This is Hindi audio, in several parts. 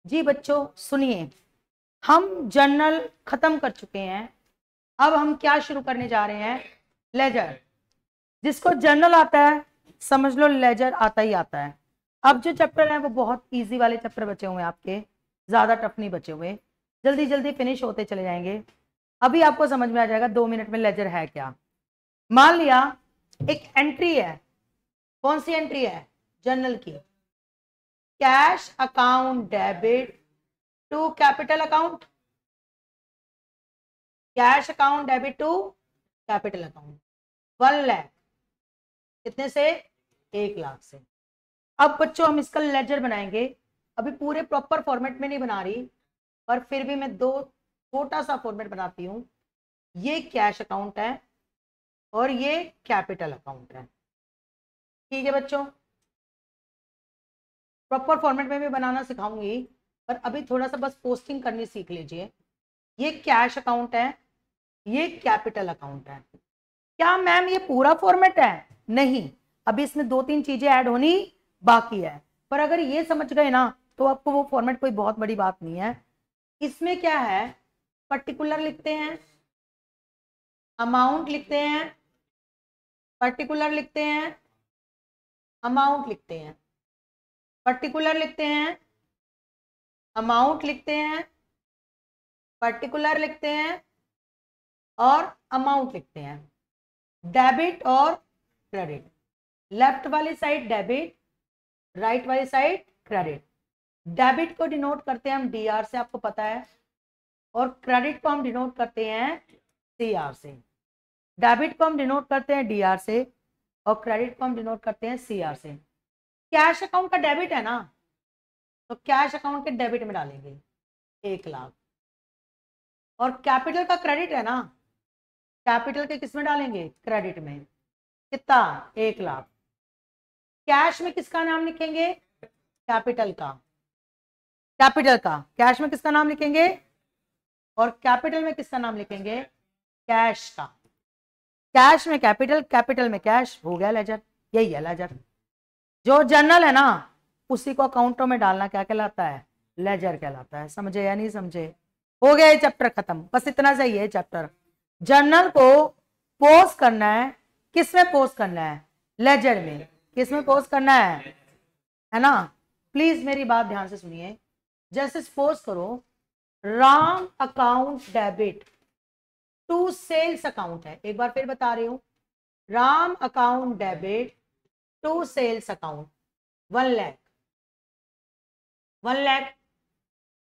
जी बच्चों सुनिए, हम जर्नल खत्म कर चुके हैं। अब हम क्या शुरू करने जा रहे हैं? लेजर। जिसको जर्नल आता है समझ लो लेजर आता ही आता है। अब जो चैप्टर है वो बहुत इजी वाले चैप्टर बचे हुए हैं आपके, ज्यादा टफ नहीं बचे हुए, जल्दी जल्दी फिनिश होते चले जाएंगे। अभी आपको समझ में आ जाएगा 2 मिनट में लेजर है क्या। मान लिया एक एंट्री है, कौन सी एंट्री है? जर्नल की। Cash account debit to capital account, cash account debit to capital account 1 lakh. कितने से? 1 लाख से। अब बच्चों हम इसका लेजर बनाएंगे। अभी पूरे प्रॉपर फॉर्मेट में नहीं बना रही, पर फिर भी मैं दो छोटा सा फॉर्मेट बनाती हूं। ये कैश अकाउंट है और ये कैपिटल अकाउंट है। ठीक है बच्चों, प्रॉपर फॉर्मेट में भी बनाना सिखाऊंगी, पर अभी थोड़ा सा बस पोस्टिंग करनी सीख लीजिए। ये कैश अकाउंट है, ये कैपिटल अकाउंट है। क्या मैम ये पूरा फॉर्मेट है? नहीं, अभी इसमें 2-3 चीजें ऐड होनी बाकी है, पर अगर ये समझ गए ना तो आपको वो फॉर्मेट कोई बहुत बड़ी बात नहीं है। इसमें क्या है? पर्टिकुलर लिखते हैं, अमाउंट लिखते हैं, पर्टिकुलर लिखते हैं, अमाउंट लिखते हैं, पर्टिकुलर लिखते हैं, अमाउंट लिखते हैं, पर्टिकुलर लिखते हैं और अमाउंट लिखते हैं। डेबिट और क्रेडिट, लेफ्ट वाली साइड डेबिट, राइट वाली साइड क्रेडिट। डेबिट को डिनोट करते हैं हम डीआर से, आपको पता है, और क्रेडिट को हम डिनोट करते हैं सीआर से। डेबिट को हम डिनोट करते हैं डीआर से और क्रेडिट को हम डिनोट करते हैं सीआर से। कैश अकाउंट का डेबिट है ना, तो कैश अकाउंट के डेबिट में डालेंगे 1 लाख, और कैपिटल का क्रेडिट है ना, कैपिटल के किस में डालेंगे? क्रेडिट में। कितना? 1 लाख। कैश में किसका नाम लिखेंगे? कैपिटल का। कैपिटल का कैश में किसका नाम लिखेंगे? और कैपिटल में किसका नाम लिखेंगे? कैश का। कैश में कैपिटल, कैपिटल में कैश, हो गया लेजर। यही है लेजर। जो जर्नल है ना उसी को अकाउंटों में डालना क्या कहलाता है? लेजर कहलाता है। समझे या नहीं समझे? हो गया ये चैप्टर खत्म, बस इतना सही है चैप्टर। जर्नल को पोस्ट करना है, किस में पोस्ट करना है? लेजर में। किस में पोस्ट करना है ना? प्लीज मेरी बात ध्यान से सुनिए। जैसे सपोज करो Ram account debit to sales account है, एक बार फिर बता रही हूं, Ram account debit to sales account 1 lakh. 1 lakh.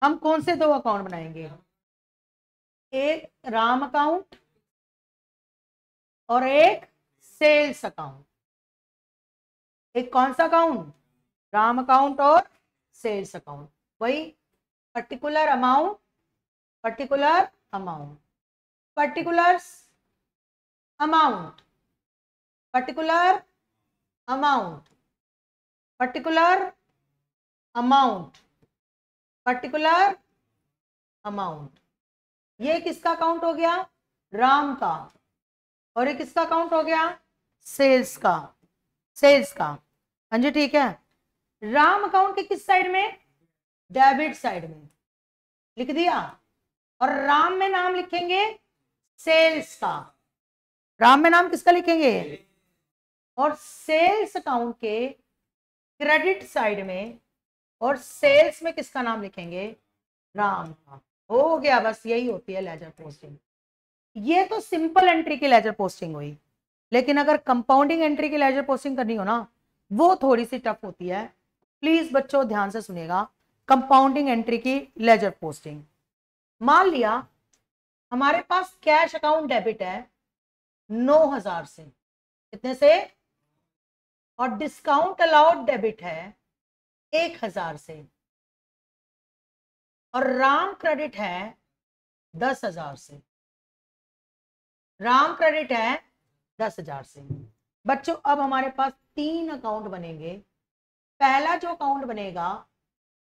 हम कौन से 2 अकाउंट बनाएंगे? एक राम अकाउंट और एक सेल्स अकाउंट। एक कौन सा अकाउंट? राम अकाउंट और सेल्स अकाउंट। वही particular amount, particular amount, particulars amount, particular amount, particular amount, particular amount. ये किसका अकाउंट हो गया? राम का। और ये किसका अकाउंट हो गया? सेल्स का। सेल्स का। हाँ जी ठीक है। राम अकाउंट के किस साइड में? डेबिट साइड में। लिख दिया। और राम में नाम लिखेंगे सेल्स का। राम में नाम किसका लिखेंगे? और सेल्स अकाउंट के क्रेडिट साइड में और सेल्स में किसका नाम लिखेंगे? राम का। हो गया, बस यही होती है लेजर पोस्टिंग। ये तो सिंपल एंट्री की लेजर पोस्टिंग हुई, लेकिन अगर कंपाउंडिंग एंट्री की लेजर पोस्टिंग करनी हो ना वो थोड़ी सी टफ होती है। प्लीज बच्चों ध्यान से सुनिएगा। कंपाउंडिंग एंट्री की लेजर पोस्टिंग, मान लिया हमारे पास कैश अकाउंट डेबिट है 9,000 से। कितने से? और डिस्काउंट अलाउड डेबिट है 1,000 से। और राम क्रेडिट है 10,000 से। राम क्रेडिट है 10,000 से। बच्चों अब हमारे पास 3 अकाउंट बनेंगे। पहला जो अकाउंट बनेगा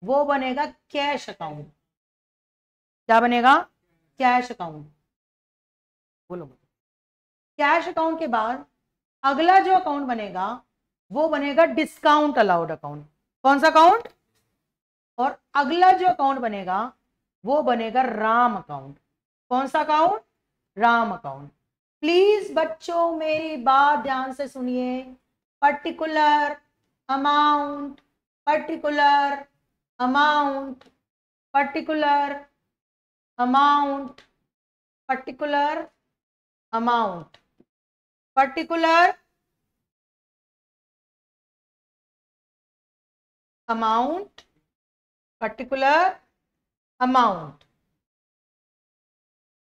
वो बनेगा कैश अकाउंट। क्या बनेगा? Cash account. बोलो। कैश अकाउंट के बाद अगला जो अकाउंट बनेगा वो बनेगा डिस्काउंट अलाउड अकाउंट। कौन सा अकाउंट? और अगला जो अकाउंट बनेगा वो बनेगा राम अकाउंट। कौन सा अकाउंट? राम अकाउंट। प्लीज बच्चों मेरी बात ध्यान से सुनिए। Particular amount, particular amount, particular amount, particular amount, particular amount, particular amount.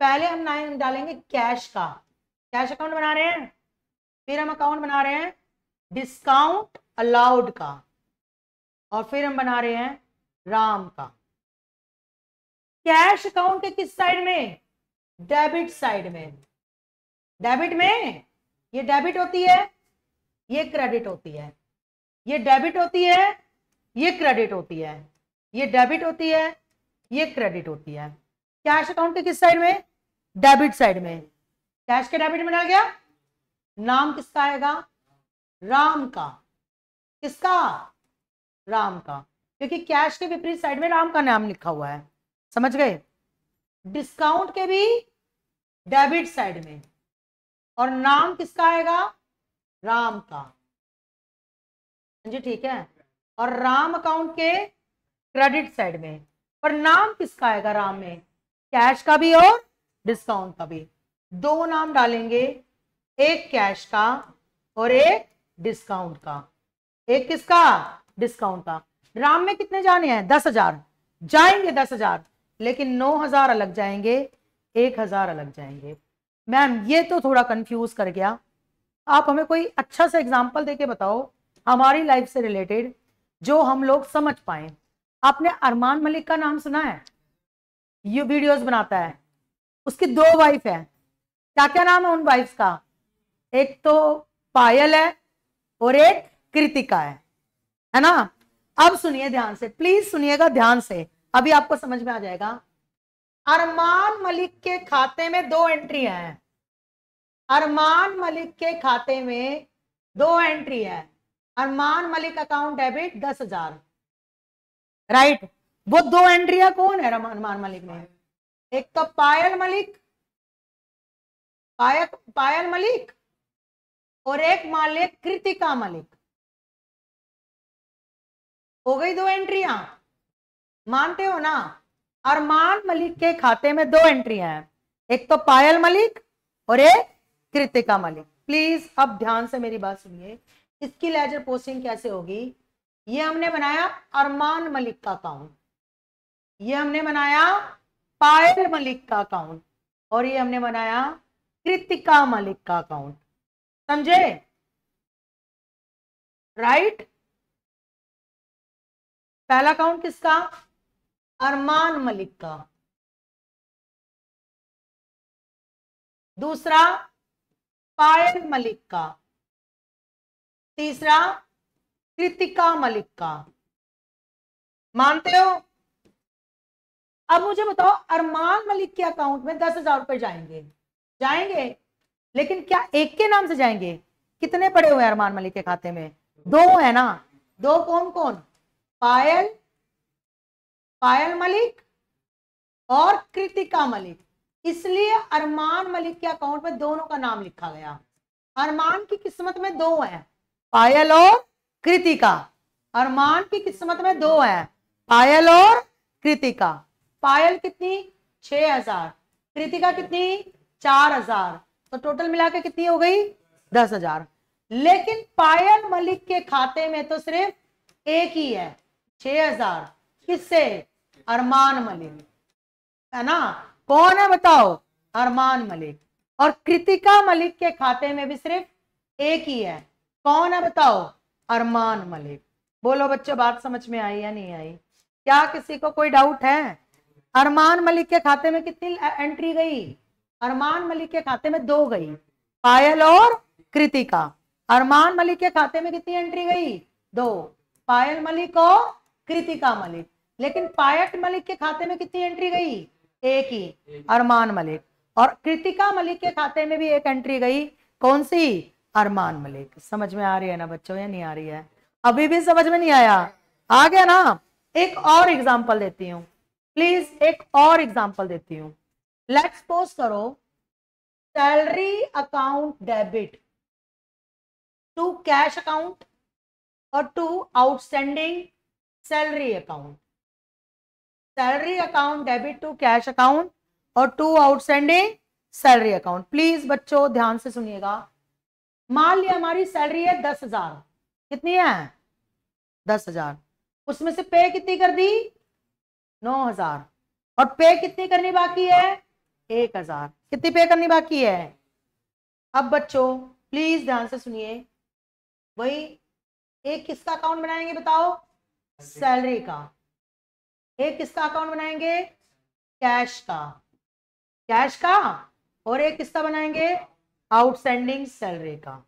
पहले हम नाम डालेंगे कैश का, कैश अकाउंट बना रहे हैं। फिर हम अकाउंट बना रहे हैं डिस्काउंट अलाउड का, और फिर हम बना रहे हैं राम का। कैश अकाउंट के किस साइड में? डेबिट साइड में। डेबिट में ये डेबिट होती है, ये क्रेडिट होती है। ये डेबिट होती है, ये क्रेडिट होती है। ये डेबिट होती है, ये क्रेडिट होती है। कैश अकाउंट के किस साइड में? डेबिट साइड में। कैश के डेबिट में डाल गया। नाम किसका आएगा? राम का। किसका? राम का, क्योंकि कैश के विपरीत साइड में राम का नाम लिखा हुआ है। समझ गए? डिस्काउंट के भी डेबिट साइड में, और नाम किसका आएगा? राम का। जी ठीक है। और राम अकाउंट के क्रेडिट साइड में, और नाम किसका आएगा राम में? कैश का भी और डिस्काउंट का भी। दो नाम डालेंगे, एक कैश का और एक डिस्काउंट का। एक किसका? डिस्काउंट का। राम में कितने जाने हैं? 10,000 जाएंगे, 10,000, लेकिन 9,000 अलग जाएंगे, 1,000 अलग जाएंगे। मैम ये तो थोड़ा कंफ्यूज कर गया, आप हमें कोई अच्छा सा एग्जांपल देके बताओ हमारी लाइफ से रिलेटेड जो हम लोग समझ पाए। आपने अरमान मलिक का नाम सुना है? ये वीडियोस बनाता है, उसकी 2 वाइफ है। क्या क्या नाम है उन वाइफ्स का? एक तो पायल है और एक कृतिका है ना? अब सुनिए ध्यान से, प्लीज सुनिएगा ध्यान से, अभी आपको समझ में आ जाएगा। अरमान मलिक के खाते में 2 एंट्री है। अरमान मलिक के खाते में 2 एंट्री है। Armaan Malik account debit 10,000, right. वो 2 एंट्रियां कौन है अरमान मलिक में? एक तो पायल मलिक, पायल मलिक, और एक मान लिया कृतिका मलिक। हो गई 2 एंट्रियां, मानते हो ना? अरमान मलिक के खाते में 2 एंट्रियां हैं, एक तो पायल मलिक और एक कृतिका मलिक। प्लीज अब ध्यान से मेरी बात सुनिए, इसकी लेजर पोस्टिंग कैसे होगी? ये हमने बनाया अरमान मलिक का अकाउंट, ये हमने बनाया पायल मलिक का अकाउंट, और ये हमने बनाया कृतिका मलिक का अकाउंट। समझे? राइट। पहला अकाउंट किसका? अरमान मलिक का। दूसरा पायल मलिक का। तीसरा कृतिका मलिक का। मानते हो? अब मुझे बताओ, अरमान मलिक के अकाउंट में 10,000 रुपए जाएंगे, जाएंगे, लेकिन क्या एक के नाम से जाएंगे? कितने पड़े हुए हैं अरमान मलिक के खाते में? 2 है ना? 2 कौन कौन? पायल, पायल मलिक और कृतिका मलिक। इसलिए अरमान मलिक के अकाउंट में दोनों का नाम लिखा गया। अरमान की किस्मत में 2 है, पायल और कृतिका। अरमान की किस्मत में 2 है, पायल और कृतिका। पायल कितनी? 6,000। कृतिका कितनी? 4,000। तो टोटल मिला के कितनी हो गई? 10,000। लेकिन पायल मलिक के खाते में तो सिर्फ एक ही है, 6,000। किससे? अरमान मलिक, है ना? कौन है बताओ? अरमान मलिक। और कृतिका मलिक के खाते में भी सिर्फ एक ही है, कौन है बताओ? अरमान मलिक। बोलो बच्चों, बात समझ में आई या नहीं आई? क्या किसी को कोई डाउट है? अरमान मलिक के खाते में कितनी एंट्री गई? अरमान मलिक के खाते में 2 गई, पायल और कृतिका। अरमान मलिक के खाते में कितनी एंट्री गई? 2, पायल मलिक और कृतिका मलिक। लेकिन पायल मलिक के खाते में कितनी एंट्री गई? एक ही, अरमान मलिक। और कृतिका मलिक के खाते में भी एक एंट्री गई, कौन सी? अरमान मलिक। समझ में आ रही है ना बच्चों या नहीं आ रही है? अभी भी समझ में नहीं आया? आ गया ना? एक और एग्जांपल देती हूं, प्लीज एक और एग्जांपल देती हूं। लेट्स सपोज करो salary account debit to cash account और to outstanding salary account. Salary account debit to cash account और to outstanding salary account. Please बच्चों ध्यान से सुनिएगा। मान लिया हमारी सैलरी है 10,000, कितनी है 10,000, उसमें से पे कितनी कर दी 9,000, और पे कितनी करनी बाकी है 1,000। कितनी पे करनी बाकी है? अब बच्चों प्लीज ध्यान से सुनिए, वही एक किसका अकाउंट बनाएंगे बताओ? सैलरी का। एक किसका अकाउंट बनाएंगे? कैश का। कैश का। और एक किसका बनाएंगे? आउटस्टैंडिंग सैलरी का।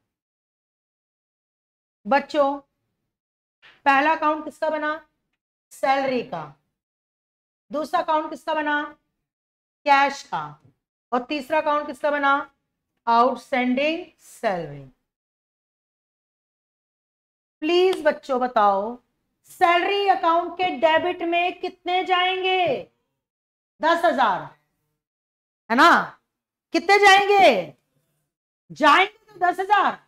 बच्चों पहला अकाउंट किसका बना? सैलरी का। दूसरा अकाउंट किसका बना? कैश का। और तीसरा अकाउंट किसका बना? Outstanding salary. प्लीज बच्चों बताओ सैलरी अकाउंट के डेबिट में कितने जाएंगे? 10,000 है ना? कितने जाएंगे? जाएंगे तो 10,000,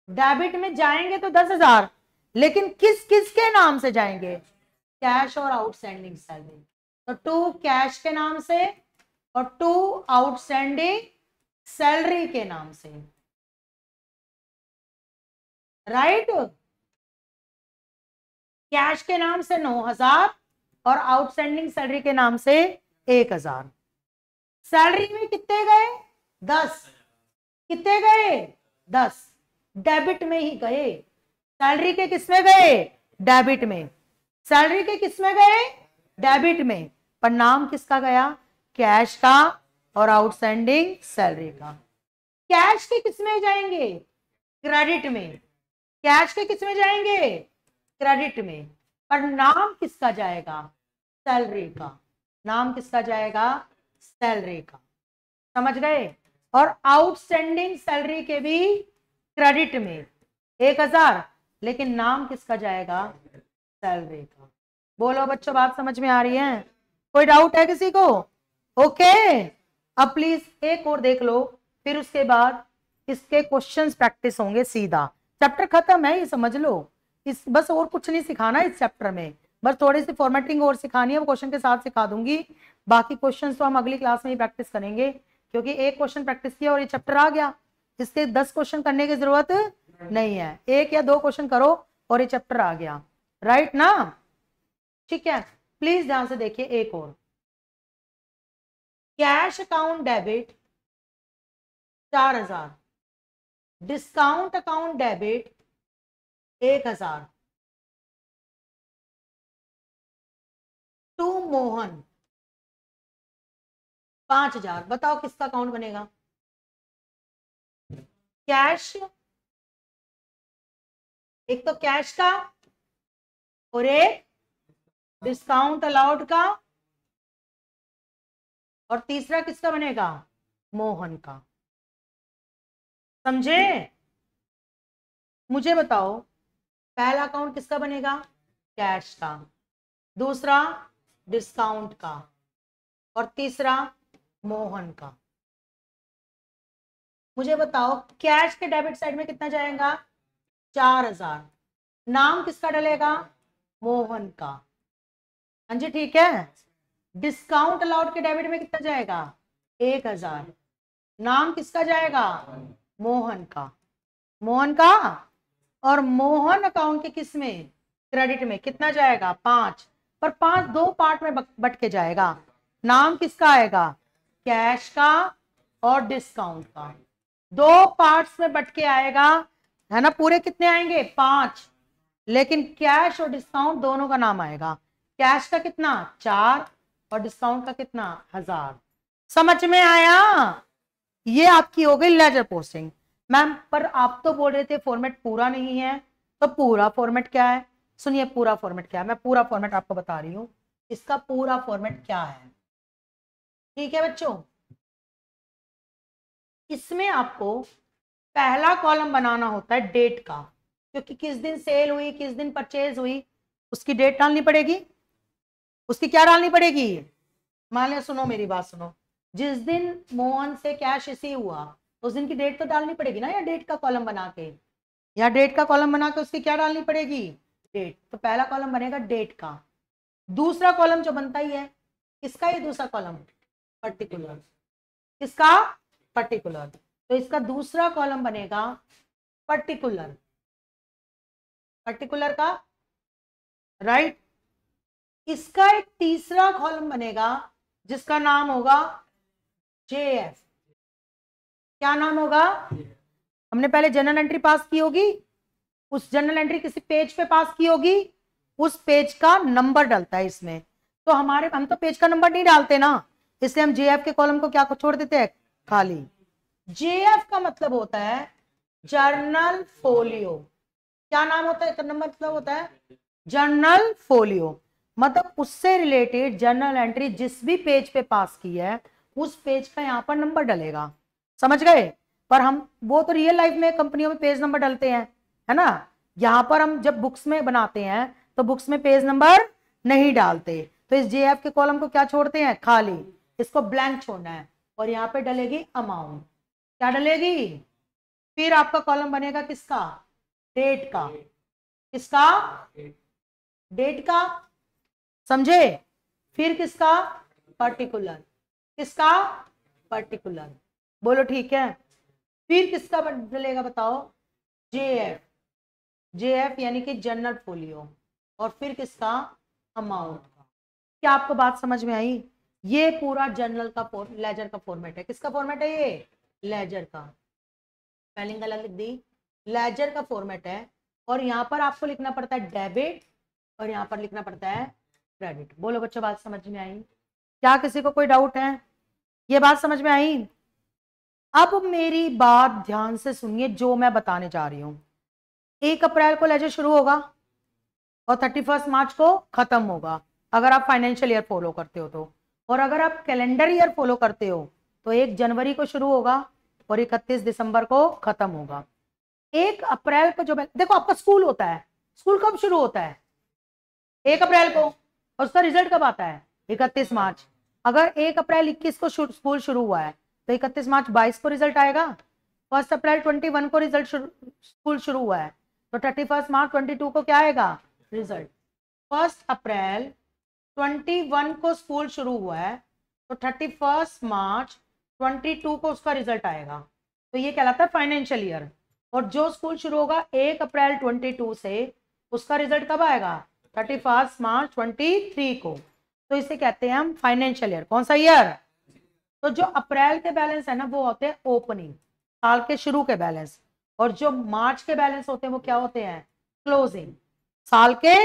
डेबिट में जाएंगे तो 10,000, लेकिन किस किस के नाम से जाएंगे? कैश और आउटस्टैंडिंग सैलरी। तो टू कैश के नाम से और टू आउटस्टैंडिंग सैलरी के नाम से, राइट? कैश के नाम से 9,000 और आउटस्टैंडिंग सैलरी के नाम से 1,000। सैलरी में कितने गए? 10। कितने गए? 10। डेबिट में ही गए। सैलरी के किस में गए? डेबिट में। सैलरी के किस में गए? डेबिट में। पर नाम किसका गया? कैश का और आउटस्टैंडिंग सैलरी का। कैश के किस में जाएंगे? क्रेडिट में। कैश के किस में जाएंगे? क्रेडिट में। पर नाम किसका जाएगा? सैलरी का। नाम किसका जाएगा? सैलरी का। समझ गए? और आउटस्टैंडिंग सैलरी के भी क्रेडिट में 1,000, लेकिन नाम किसका जाएगा? सैलरी का। बोलो बच्चों बात समझ में आ रही है? कोई डाउट है किसी को? ओके अब प्लीज एक और देख लो, फिर उसके बाद इसके क्वेश्चंस प्रैक्टिस होंगे सीधा। चैप्टर खत्म है ये समझ लो। इस बस और कुछ नहीं सिखाना इस चैप्टर में, बस थोड़ी सी फॉर्मेटिंग और सिखानी है, वो क्वेश्चन के साथ सिखा दूंगी। बाकी क्वेश्चन तो हम अगली क्लास में ही प्रैक्टिस करेंगे, क्योंकि एक क्वेश्चन प्रैक्टिस किया और ये चैप्टर आ गया, इसके 10 क्वेश्चन करने की जरूरत नहीं है। 1 या 2 क्वेश्चन करो और ये चैप्टर आ गया, राइट ना? ठीक है प्लीज ध्यान से देखिए एक और। Cash account debit 4,000, discount account debit 1,000 to Mohan 5,000। बताओ किसका अकाउंट बनेगा? कैश, एक तो कैश का और एक डिस्काउंट अलाउड का, और तीसरा किसका बनेगा? मोहन का। समझे? मुझे बताओ पहला अकाउंट किसका बनेगा? कैश का, दूसरा डिस्काउंट का, और तीसरा मोहन का। मुझे बताओ कैश के डेबिट साइड में कितना जाएगा? 4,000। नाम किसका डलेगा? मोहन का। हाँ जी ठीक है। डिस्काउंट अलाउड के डेबिट में कितना जाएगा? 1,000। नाम किसका जाएगा? मोहन का। मोहन का। और मोहन अकाउंट के किस में? क्रेडिट में कितना जाएगा? 5। पर 5 2 पार्ट में बट के जाएगा। नाम किसका आएगा? कैश का और डिस्काउंट का। 2 पार्ट्स में बट के आएगा, है ना? पूरे कितने आएंगे? 5, लेकिन कैश और डिस्काउंट दोनों का नाम आएगा। कैश का कितना? 4 और डिस्काउंट का कितना? 1,000। समझ में आया? ये आपकी हो गई लेजर पोस्टिंग। मैम पर आप तो बोल रहे थे फॉर्मेट पूरा नहीं है, तो पूरा फॉर्मेट क्या है? सुनिए पूरा फॉर्मेट क्या है, मैं पूरा फॉर्मेट आपको बता रही हूं। इसका पूरा फॉर्मेट क्या है, ठीक है बच्चों? इसमें आपको पहला कॉलम बनाना होता है डेट का, क्योंकि किस दिन सेल हुई, किस दिन परचेज हुई, उसकी डेट डालनी पड़ेगी। उसकी क्या डालनी पड़ेगी? मान लिया, सुनो मेरी बात सुनो, जिस दिन मोहन से कैश रिसीव हुआ उस दिन की डेट तो डालनी पड़ेगी ना, या डेट का कॉलम बना के, या डेट का कॉलम बना के उसकी क्या डालनी पड़ेगी? डेट। तो पहला कॉलम बनेगा डेट का, दूसरा कॉलम जो बनता ही है किसका? ये दूसरा कॉलम पर्टिकुलर, किसका? पर्टिकुलर। तो इसका दूसरा कॉलम बनेगा पर्टिकुलर, पर्टिकुलर का, राइट। इसका एक तीसरा कॉलम बनेगा जिसका नाम होगा JF। क्या नाम होगा? हमने पहले जनरल एंट्री पास की होगी, उस जनरल एंट्री किसी पेज पे पास की होगी, उस पेज का नंबर डलता है इसमें। तो हम तो पेज का नंबर नहीं डालते ना, इसलिए हम JF के कॉलम को क्या छोड़ देते हैं? खाली। JF का मतलब होता है जर्नल फोलियो। क्या नाम होता है? नंबर मतलब होता है जर्नल फोलियो, मतलब उससे रिलेटेड जर्नल एंट्री जिस भी पेज पे पास की है उस पेज का यहाँ पर नंबर डलेगा। समझ गए? पर हम वो तो रियल लाइफ में कंपनियों में पेज नंबर डलते हैं, है ना। यहाँ पर हम जब बुक्स में बनाते हैं तो बुक्स में पेज नंबर नहीं डालते, तो इस JF के कॉलम को क्या छोड़ते हैं? खाली। इसको ब्लैंक छोड़ना है और यहाँ पे डलेगी अमाउंट। क्या डलेगी? फिर आपका कॉलम बनेगा किसका? डेट का। किसका? डेट का, समझे? फिर किसका? पर्टिकुलर। किसका? पर्टिकुलर। बोलो ठीक है। फिर किसका डलेगा बताओ? JF। JF यानी कि जनरल फोलियो। और फिर किसका? अमाउंट का। क्या आपको बात समझ में आई? ये पूरा जर्नल का लेजर का फॉर्मेट है। किसका फॉर्मेट है ये? लेजर का। स्पेलिंग गलत लिख दी, लेजर का फॉर्मेट है। और यहां पर आपको लिखना पड़ता है डेबिट और यहां पर लिखना पड़ता है क्रेडिट। बोलो बच्चों, बात समझ में आई? क्या किसी को कोई डाउट है? ये बात समझ में आई? अब मेरी बात ध्यान से सुनिए जो मैं बताने जा रही हूं। 1 अप्रैल को लेजर शुरू होगा और 31 मार्च को खत्म होगा, अगर आप फाइनेंशियल ईयर फॉलो करते हो तो। और अगर आप कैलेंडर ईयर फॉलो करते हो तो 1 जनवरी को शुरू होगा और 31 दिसंबर को खत्म होगा। 1 अप्रैल को जो देखो आपका स्कूल होता है, स्कूल कब शुरू होता है? 1 अप्रैल को। और उसका रिजल्ट कब आता है? 31 मार्च। अगर 1 अप्रैल 21 को स्कूल शुरू हुआ है तो 31 मार्च 22 को रिजल्ट आएगा। 1 अप्रैल 21 को रिजल्ट स्कूल शुरू हुआ है तो 31 मार्च 22 को क्या आएगा? रिजल्ट। 1 अप्रैल 21 को स्कूल शुरू हुआ है तो 31 मार्च 22 को उसका रिजल्ट आएगा। तो ये कहलाता है फाइनेंशियल ईयर। और जो स्कूल शुरू होगा 1 अप्रैल 22 से, उसका रिजल्ट कब आएगा? 31 मार्च 23 को। तो इसे कहते हैं हम फाइनेंशियल ईयर। कौन सा ईयर? तो जो अप्रैल के बैलेंस है ना वो होते हैं ओपनिंग, साल के शुरू के बैलेंस। और जो मार्च के बैलेंस होते हैं वो क्या होते हैं? क्लोजिंग, साल के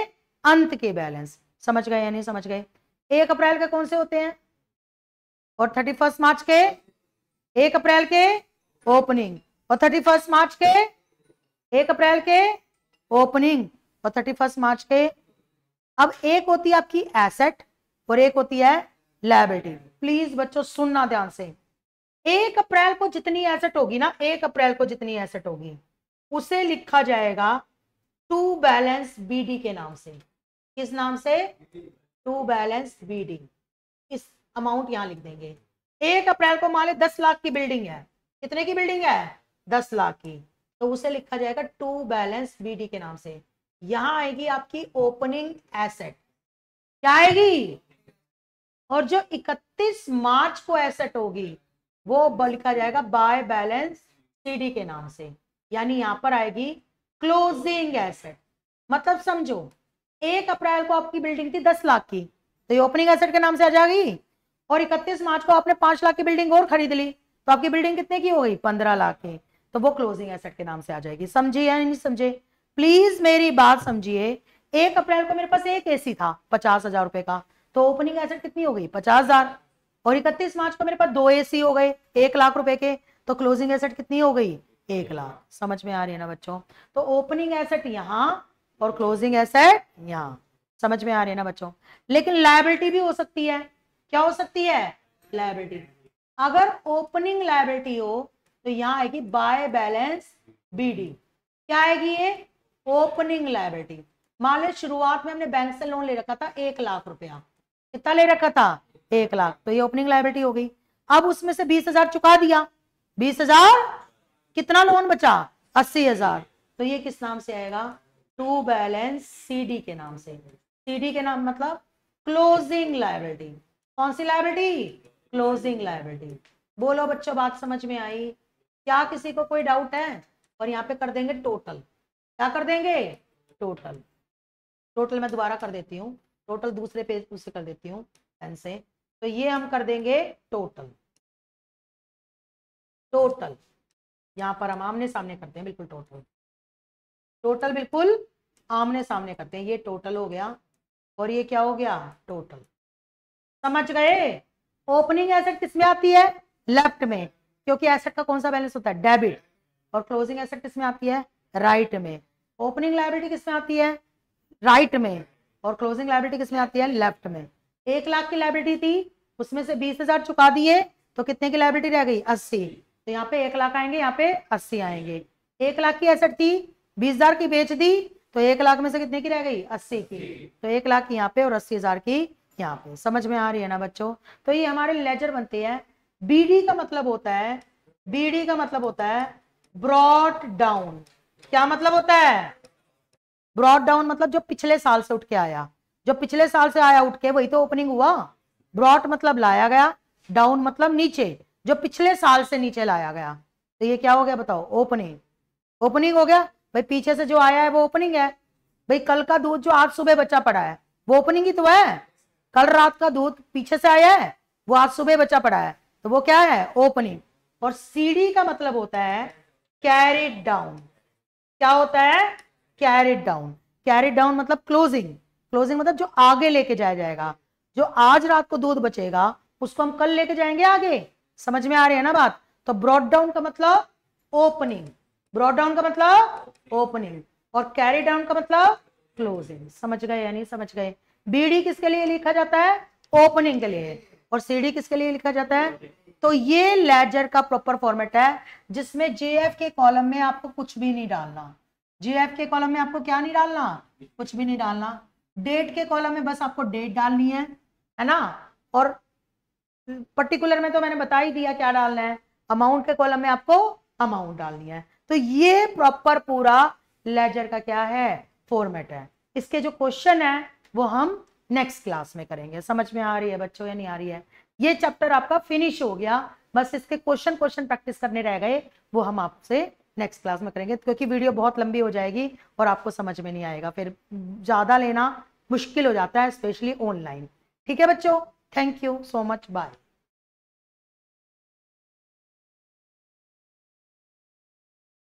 अंत के बैलेंस। समझ गए या नहीं समझ गए? 1 अप्रैल के कौन से होते हैं और 31 मार्च के? 1 अप्रैल के ओपनिंग और 31 मार्च के? 1 अप्रैल के ओपनिंग और 31 मार्च के। अब एक होती है आपकी एसेट और एक होती है लायबिलिटी। प्लीज बच्चों सुनना ध्यान से। 1 अप्रैल को जितनी एसेट होगी ना, 1 अप्रैल को जितनी एसेट होगी उसे लिखा जाएगा टू बैलेंस BD के नाम से। किस नाम से? To balance BD। इस अमाउंट यहां लिख देंगे। 1 अप्रैल को मान ले 10 लाख की बिल्डिंग है। कितने की बिल्डिंग है? 10 लाख की। तो उसे लिखा जाएगा टू बैलेंस BD के नाम से। यहां आएगी आपकी ओपनिंग एसेट। क्या आएगी? और जो 31 मार्च को एसेट होगी वो लिखा जाएगा बाय बैलेंस CD के नाम से। यानी यहां पर आएगी क्लोजिंग एसेट। मतलब समझो 1 अप्रैल को आपकी बिल्डिंग थी 10 लाख की, तो ये ओपनिंग एसेट के नाम से आ जाएगी। और 31 मार्च को आपने 5 लाख की बिल्डिंग और खरीद ली तो आपकी बिल्डिंग कितने की हो गई? 15 लाख की। तो वो क्लोजिंग एसेट के नाम से आ जाएगी। समझिए या नहीं समझे? प्लीज मेरी बात समझिए। 1 अप्रैल को मेरे पास एक AC था 50,000 रुपए का, तो ओपनिंग एसेट कितनी हो गई? 50,000। और 31 मार्च को मेरे पास 2 AC हो गए 1 लाख रुपए के, तो क्लोजिंग एसेट कितनी हो गई? 1 लाख। समझ में आ रही है ना बच्चों? तो ओपनिंग एसेट यहां और क्लोजिंग एसेट यहां। समझ में आ रही है ना बच्चों? लेकिन लायबिलिटी भी हो सकती है। क्या हो सकती है? लायबिलिटी। अगर ओपनिंग लायबिलिटी हो तो यहां आएगी बाय बैलेंस BD। क्या आएगी ये? Opening liability. मान लो शुरुआत में हमने बैंक से लोन ले रखा था 1 लाख रुपया, कितना ले रखा था 1 लाख, तो ये ओपनिंग लायबिलिटी हो गई। अब उसमें से 20,000 चुका दिया, 20,000, कितना लोन बचा 80,000, तो ये किस नाम से आएगा, टू बैलेंस सीडी के नाम से। सीडी के नाम मतलब क्लोजिंग लायबिलिटी। कौन सी लायबिलिटी, क्लोजिंग लायबिलिटी। बोलो बच्चों बात समझ में आई, क्या किसी को कोई डाउट है? और यहाँ पे कर देंगे टोटल, क्या कर देंगे, टोटल। टोटल मैं दोबारा कर देती हूँ, टोटल दूसरे पेज से कर देती हूँ पेन से। तो ये हम कर देंगे टोटल, टोटल यहाँ पर हम आमने सामने करते हैं, बिल्कुल टोटल, टोटल बिल्कुल आमने सामने करते हैं। ये टोटल हो गया और ये क्या हो गया, टोटल। समझ गए? ओपनिंग एसेट किसमें आती है, लेफ्ट में, क्योंकि एसेट का कौन सा बैलेंस होता है, डेबिट। और क्लोजिंग एसेट किसमें आती है, राइट में। ओपनिंग लायबिलिटी किसमें आती है, राइट में, और क्लोजिंग लायबिलिटी किसमें आती है, लेफ्ट में। 1 लाख की लायबिलिटी थी, उसमें से 20,000 चुका दिए, तो कितने की लायबिलिटी रह गई, 80। तो यहाँ पे 1 लाख आएंगे, यहाँ पे 80 आएंगे। 1 लाख की एसेट थी, 20,000 की बेच दी, तो 1 लाख में से कितने की रह गई, 80 की। तो 1 लाख की यहाँ पे और 80,000 की यहाँ पे। समझ में आ रही है ना बच्चों? तो ये हमारे लेजर बनते हैं। बीडी का मतलब होता है, बीडी का मतलब होता है ब्रॉट डाउन। क्या मतलब होता है, ब्रॉट डाउन मतलब जो पिछले साल से उठ के आया, जो पिछले साल से आया उठ के, वही तो ओपनिंग हुआ। ब्रॉट मतलब लाया गया, डाउन मतलब नीचे, जो पिछले साल से नीचे लाया गया। तो ये क्या हो गया बताओ, ओपनिंग। ओपनिंग हो गया भाई, पीछे से जो आया है वो ओपनिंग है। भाई कल का दूध जो आज सुबह बचा पड़ा है वो ओपनिंग ही तो है। कल रात का दूध पीछे से आया है, वो आज सुबह बचा पड़ा है, तो वो क्या है, ओपनिंग। और सीडी का मतलब होता है कैरिड डाउन। क्या होता है, कैरिड डाउन। कैरिड डाउन मतलब क्लोजिंग। क्लोजिंग मतलब जो आगे लेके जाया जाएगा, जो आज रात को दूध बचेगा उसको हम कल लेके जाएंगे आगे। समझ में आ रही है ना बात? तो ब्रॉट डाउन का मतलब ओपनिंग, ब्रॉट डाउन का मतलब ओपनिंग, और कैरी डाउन का मतलब क्लोजिंग। समझ गए या नहीं समझ गए? बीडी किसके लिए लिखा जाता है, ओपनिंग के लिए, और सीडी किसके लिए लिखा जाता है। तो ये लेजर का प्रॉपर फॉर्मेट है, जिसमें जेएफ के कॉलम में आपको कुछ भी नहीं डालना। जेएफ के कॉलम में आपको क्या नहीं डालना, कुछ भी नहीं डालना। डेट के कॉलम में बस आपको डेट डालनी है ना, और पर्टिकुलर में तो मैंने बता ही दिया क्या डालना है। अमाउंट के कॉलम में आपको अमाउंट डालनी है। तो ये प्रॉपर पूरा लेजर का क्या है, फॉर्मेट है। इसके जो क्वेश्चन है वो हम नेक्स्ट क्लास में करेंगे। समझ में आ रही है बच्चों या नहीं आ रही है? ये चैप्टर आपका फिनिश हो गया, बस इसके क्वेश्चन प्रैक्टिस करने रह गए, वो हम आपसे नेक्स्ट क्लास में करेंगे, क्योंकि वीडियो बहुत लंबी हो जाएगी और आपको समझ में नहीं आएगा, फिर ज्यादा लेना मुश्किल हो जाता है, स्पेशली ऑनलाइन। ठीक है बच्चों, thank you so much, bye.